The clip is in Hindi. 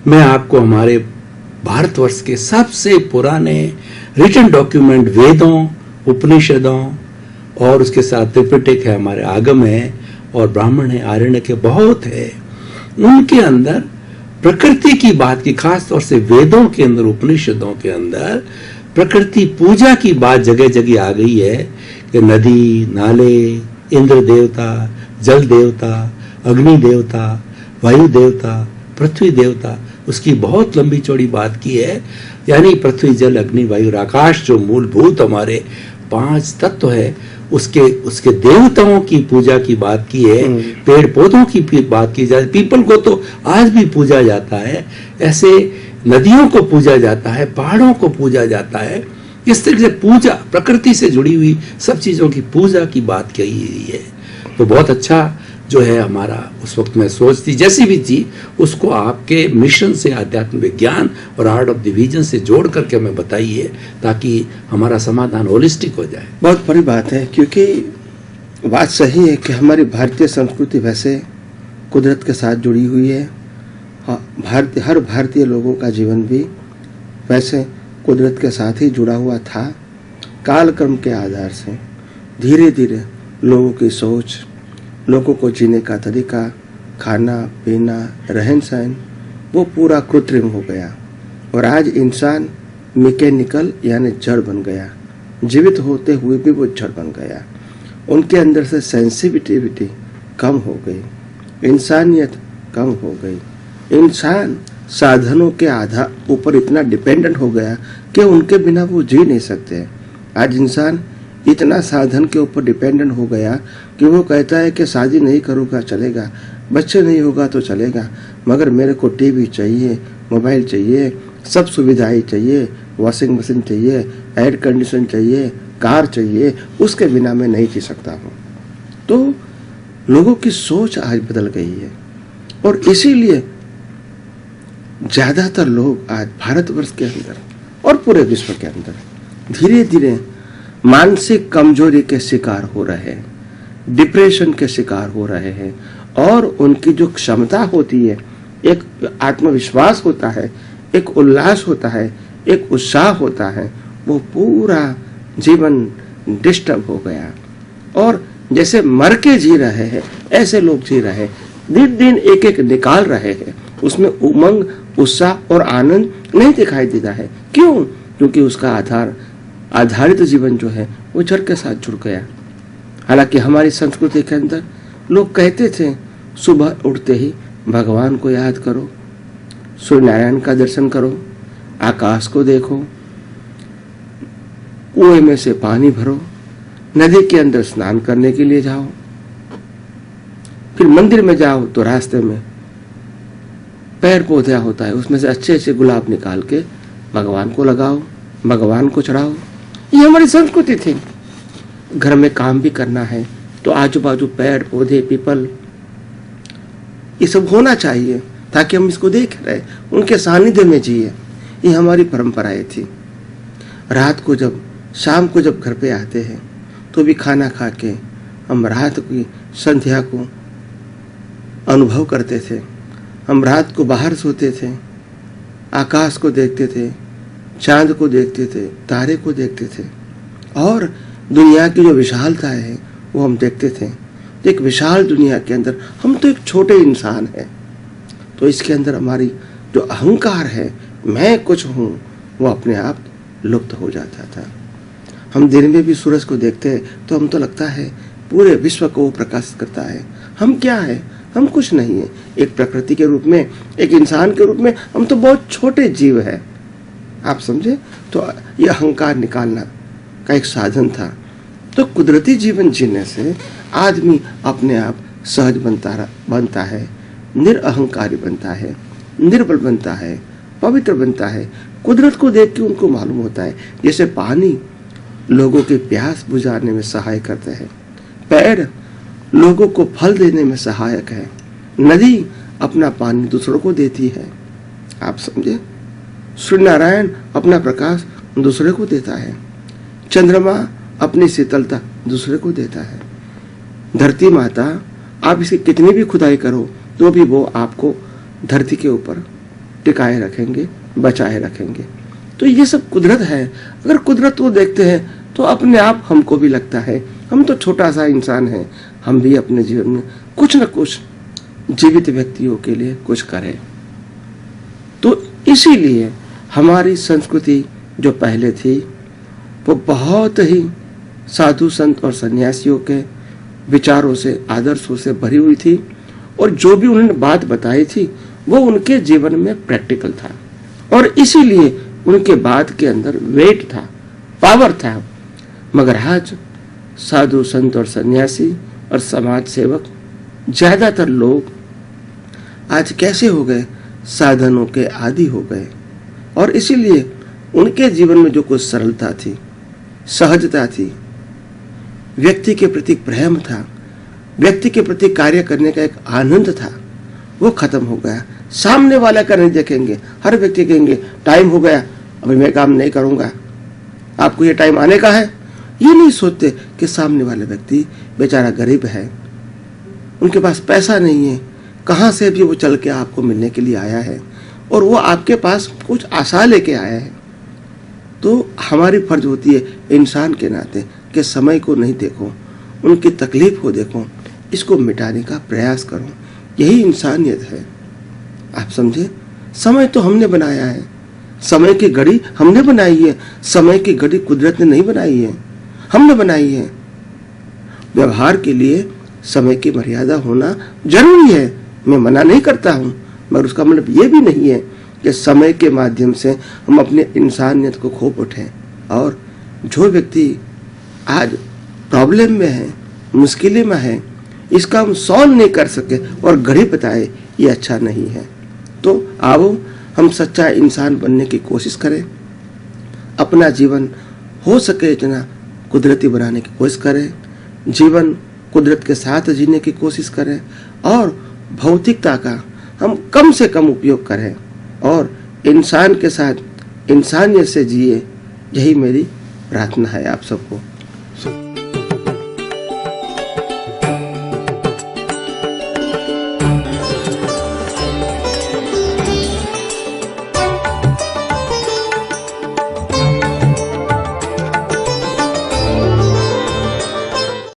मैं आपको हमारे भारतवर्ष के सबसे पुराने रिटन डॉक्यूमेंट वेदों, उपनिषदों और उसके साथ त्रिपिटक है, हमारे आगम है और ब्राह्मण है, आरण्यक है, बहुत है, उनके अंदर प्रकृति की बात की, खास तौर से वेदों के अंदर, उपनिषदों के अंदर प्रकृति पूजा की बात जगह जगह आ गई है कि नदी, नाले, इंद्र देवता, जल देवता, अग्नि देवता, वायु देवता, पृथ्वी देवता, उसकी बहुत लंबी चौड़ी बात की है। यानी पृथ्वी, जल, अग्नि, वायु और आकाश जो मूलभूत हमारे 5 तत्व है, उसके देवताओं की पूजा की बात की है। पेड़ पौधों की बात की जाए, पीपल को तो आज भी पूजा जाता है, ऐसे नदियों को पूजा जाता है, पहाड़ों को पूजा जाता है। इस तरह से पूजा, प्रकृति से जुड़ी हुई सब चीजों की पूजा की बात कही गई है। तो बहुत अच्छा जो है हमारा उस वक्त में सोच थी, जैसी भी थी, उसको आपके मिशन से, आध्यात्म विज्ञान और आर्ट ऑफ डिवीजन से जोड़ करके हमें बताइए, ताकि हमारा समाधान होलिस्टिक हो जाए। बहुत बड़ी बात है, क्योंकि बात सही है कि हमारी भारतीय संस्कृति वैसे कुदरत के साथ जुड़ी हुई है। हर भारतीय लोगों का जीवन भी वैसे कुदरत के साथ ही जुड़ा हुआ था। कालक्रम के आधार से धीरे धीरे लोगों की सोच, लोगों को जीने का तरीका, खाना पीना, रहन सहन, वो पूरा कृत्रिम हो गया और आज इंसान मैकेनिकल यानी जड़ बन गया। जीवित होते हुए भी वो जड़ बन गया। उनके अंदर से सेंसिटिविटी कम हो गई, इंसानियत कम हो गई। इंसान साधनों के आधार ऊपर इतना डिपेंडेंट हो गया कि उनके बिना वो जी नहीं सकते। आज इंसान इतना साधन के ऊपर डिपेंडेंट हो गया कि वो कहता है कि शादी नहीं करूँगा चलेगा, बच्चे नहीं होगा तो चलेगा, मगर मेरे को टीवी चाहिए, मोबाइल चाहिए, सब सुविधाएं चाहिए, वॉशिंग मशीन चाहिए, एयर कंडीशन चाहिए, कार चाहिए, उसके बिना मैं नहीं जी सकता हूँ। तो लोगों की सोच आज बदल गई है और इसीलिए ज्यादातर लोग आज भारतवर्ष के अंदर और पूरे विश्व के अंदर धीरे धीरे मानसिक कमजोरी के शिकार हो रहे हैं, डिप्रेशन के शिकार हो रहे हैं और उनकी जो क्षमता होती है, एक आत्मविश्वास होता है, एक उल्लास होता है, एक उत्साह होता है, वो पूरा जीवन डिस्टर्ब हो गया और जैसे मर के जी रहे हैं ऐसे लोग जी रहे हैं। दिन दिन एक एक निकाल रहे हैं, उसमें उमंग, उत्साह और आनंद नहीं दिखाई देता है। क्यों? क्योंकि उसका आधारित जीवन जो है वो जड़ के साथ जुड़ गया। हालांकि हमारी संस्कृति के अंदर लोग कहते थे सुबह उठते ही भगवान को याद करो, सूर्य नारायण का दर्शन करो, आकाश को देखो, कुएं में से पानी भरो, नदी के अंदर स्नान करने के लिए जाओ, फिर मंदिर में जाओ तो रास्ते में पेड़ पौधा होता है, उसमें से अच्छे अच्छे गुलाब निकाल के भगवान को लगाओ, भगवान को चढ़ाओ। ये हमारी संस्कृति थी। घर में काम भी करना है तो आजू बाजू पेड़ पौधे, पीपल, ये सब होना चाहिए ताकि हम इसको देख रहे, उनके सानिध्य में जिए। ये हमारी परंपराएं थी। रात को जब, शाम को जब घर पे आते हैं तो भी खाना खा के हम रात की संध्या को अनुभव करते थे। हम रात को बाहर सोते थे, आकाश को देखते थे, चांद को देखते थे, तारे को देखते थे और दुनिया की जो विशालता है वो हम देखते थे। तो एक विशाल दुनिया के अंदर हम तो एक छोटे इंसान हैं, तो इसके अंदर हमारी जो अहंकार है, मैं कुछ हूँ, वो अपने आप लुप्त हो जाता था। हम दिन में भी सूरज को देखते हैं तो हम तो लगता है पूरे विश्व को वो प्रकाशित करता है। हम क्या है? हम कुछ नहीं है। एक प्रकृति के रूप में, एक इंसान के रूप में हम तो बहुत छोटे जीव है। आप समझे? तो ये अहंकार निकालना का एक साधन था। तो कुदरती जीवन जीने से आदमी अपने आप सहज बनता है, निरअहंकारी बनता है, निर्बल बनता है, पवित्र बनता है। कुदरत को देख के उनको मालूम होता है, जैसे पानी लोगों की प्यास बुझाने में सहाय करते हैं, पेड़ लोगों को फल देने में सहायक है, नदी अपना पानी दूसरों को देती है। आप समझे? सूर्य नारायण अपना प्रकाश दूसरे को देता है, चंद्रमा अपनी शीतलता दूसरे को देता है। धरती माता, आप इसकी कितनी भी खुदाई करो तो भी वो आपको धरती के ऊपर टिकाए रखेंगे, बचाए रखेंगे। तो ये सब कुदरत है। अगर कुदरत को देखते हैं तो अपने आप हमको भी लगता है हम तो छोटा सा इंसान है, हम भी अपने जीवन में कुछ न कुछ जीवित व्यक्तियों के लिए कुछ करें। तो इसीलिए हमारी संस्कृति जो पहले थी वो बहुत ही साधु संत और सन्यासियों के विचारों से, आदर्शों से भरी हुई थी, और जो भी उन्होंने बात बताई थी वो उनके जीवन में प्रैक्टिकल था, और इसीलिए उनके बात के अंदर वेट था, पावर था। मगर आज साधु संत और सन्यासी और समाज सेवक ज्यादातर लोग आज कैसे हो गए, साधनों के आदी हो गए, और इसीलिए उनके जीवन में जो कुछ सरलता थी, सहजता थी, व्यक्ति के प्रति प्रेम था, व्यक्ति के प्रति कार्य करने का एक आनंद था, वो खत्म हो गया। सामने वाला का नहीं देखेंगे, हर व्यक्ति कहेंगे टाइम हो गया, अभी मैं काम नहीं करूंगा, आपको ये टाइम आने का है। ये नहीं सोचते कि सामने वाला व्यक्ति बेचारा गरीब है, उनके पास पैसा नहीं है, कहाँ से भी वो चल के आपको मिलने के लिए आया है, और वो आपके पास कुछ आशा लेके आया है। तो हमारी फर्ज होती है इंसान के नाते कि समय को नहीं देखो, उनकी तकलीफ को देखो, इसको मिटाने का प्रयास करो। यही इंसानियत है। आप समझे, समय तो हमने बनाया है, समय की घड़ी हमने बनाई है, समय की घड़ी कुदरत ने नहीं बनाई है, हमने बनाई है। व्यवहार के लिए समय की मर्यादा होना जरूरी है, मैं मना नहीं करता हूं, मगर उसका मतलब ये भी नहीं है कि समय के माध्यम से हम अपने इंसानियत को खो बैठें। और जो व्यक्ति आज प्रॉब्लम में है, मुश्किलें में है, इसका हम सॉल्व नहीं कर सके और घड़ी बताए, ये अच्छा नहीं है। तो आओ हम सच्चा इंसान बनने की कोशिश करें, अपना जीवन हो सके इतना कुदरती बनाने की कोशिश करें, जीवन कुदरत के साथ जीने की कोशिश करें, और भौतिकता का हम कम से कम उपयोग करें, और इंसान के साथ इंसानियत से जिए। यही मेरी प्रार्थना है आप सबको।